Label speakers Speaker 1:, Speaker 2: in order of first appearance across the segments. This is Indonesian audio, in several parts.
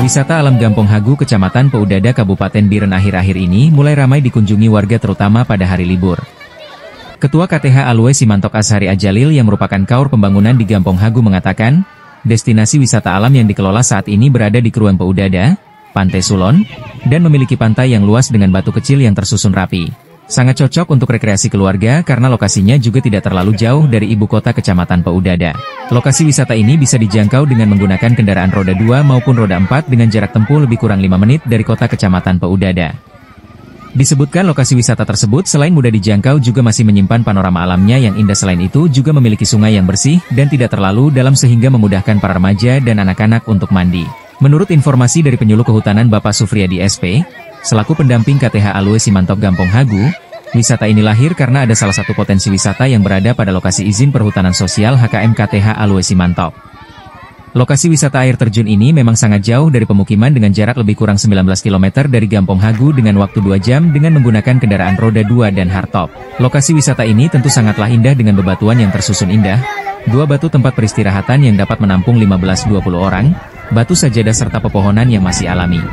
Speaker 1: Wisata alam Gampong Hagu Kecamatan Peudada Kabupaten Biren akhir-akhir ini mulai ramai dikunjungi warga terutama pada hari libur. Ketua KTH Alwe Simantok Ashari Ajalil yang merupakan kaur pembangunan di Gampong Hagu mengatakan, destinasi wisata alam yang dikelola saat ini berada di Krueng Peudada, Pantai Sulon, dan memiliki pantai yang luas dengan batu kecil yang tersusun rapi. Sangat cocok untuk rekreasi keluarga karena lokasinya juga tidak terlalu jauh dari ibu kota Kecamatan Peudada. Lokasi wisata ini bisa dijangkau dengan menggunakan kendaraan roda 2 maupun roda 4 dengan jarak tempuh lebih kurang 5 menit dari kota Kecamatan Peudada. Disebutkan lokasi wisata tersebut selain mudah dijangkau juga masih menyimpan panorama alamnya yang indah, selain itu juga memiliki sungai yang bersih dan tidak terlalu dalam sehingga memudahkan para remaja dan anak-anak untuk mandi. Menurut informasi dari Penyuluh Kehutanan Bapak Sufriyadi SP, selaku pendamping KTH Alwe Simantok Gampong Hagu, wisata ini lahir karena ada salah satu potensi wisata yang berada pada lokasi izin perhutanan sosial HKM KTH Alwe Simantok. Lokasi wisata air terjun ini memang sangat jauh dari pemukiman dengan jarak lebih kurang 19 km dari Gampong Hagu dengan waktu 2 jam dengan menggunakan kendaraan roda 2 dan hardtop. Lokasi wisata ini tentu sangatlah indah dengan bebatuan yang tersusun indah, 2 batu tempat peristirahatan yang dapat menampung 15-20 orang, batu sajadah serta pepohonan yang masih alami.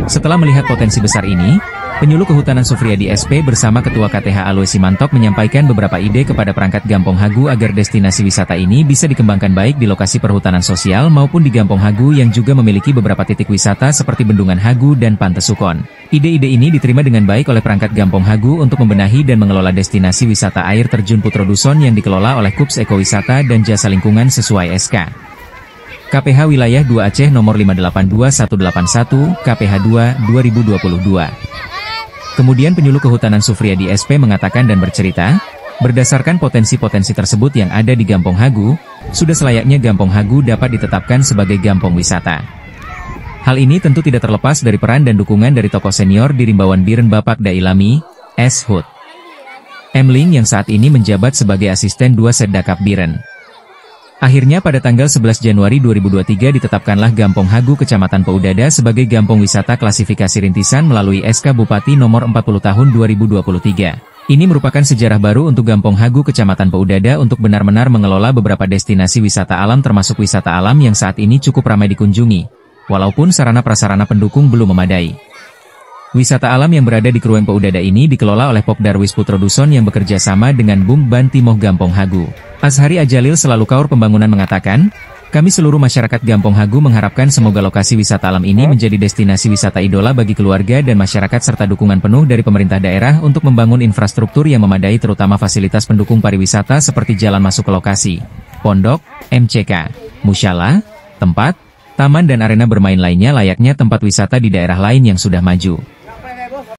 Speaker 1: Setelah melihat potensi besar ini, Penyuluh Kehutanan Sufriyadi SP bersama Ketua KTH Alwe Simantok menyampaikan beberapa ide kepada perangkat Gampong Hagu agar destinasi wisata ini bisa dikembangkan baik di lokasi perhutanan sosial maupun di Gampong Hagu yang juga memiliki beberapa titik wisata seperti Bendungan Hagu dan Pantai Sukon. Ide-ide ini diterima dengan baik oleh perangkat Gampong Hagu untuk membenahi dan mengelola destinasi wisata air terjun Putro Duson yang dikelola oleh KUPS Ekowisata dan Jasa Lingkungan sesuai SK. KPH Wilayah 2 Aceh nomor 582181, KPH 2, 2022. Kemudian Penyuluh Kehutanan Sufriyadi SP mengatakan dan bercerita, berdasarkan potensi-potensi tersebut yang ada di Gampong Hagu, sudah selayaknya Gampong Hagu dapat ditetapkan sebagai Gampong Wisata. Hal ini tentu tidak terlepas dari peran dan dukungan dari tokoh senior di Rimbawan Biren Bapak Dailami, S. Hud M. Ling yang saat ini menjabat sebagai Asisten 2 Setdakap Biren. Akhirnya pada tanggal 11 Januari 2023 ditetapkanlah Gampong Hagu Kecamatan Peudada sebagai Gampong Wisata klasifikasi rintisan melalui SK Bupati nomor 40 tahun 2023. Ini merupakan sejarah baru untuk Gampong Hagu Kecamatan Peudada untuk benar-benar mengelola beberapa destinasi wisata alam termasuk wisata alam yang saat ini cukup ramai dikunjungi, walaupun sarana-prasarana pendukung belum memadai. Wisata alam yang berada di Krueng Peudada ini dikelola oleh Pokdarwis Putro Duson yang bekerja sama dengan BUM Bantimoh Gampong Hagu. Ashari Ajalil selalu kaur pembangunan mengatakan, kami seluruh masyarakat Gampong Hagu mengharapkan semoga lokasi wisata alam ini menjadi destinasi wisata idola bagi keluarga dan masyarakat serta dukungan penuh dari pemerintah daerah untuk membangun infrastruktur yang memadai terutama fasilitas pendukung pariwisata seperti jalan masuk ke lokasi, pondok, MCK, musyalah, tempat, taman dan arena bermain lainnya layaknya tempat wisata di daerah lain yang sudah maju.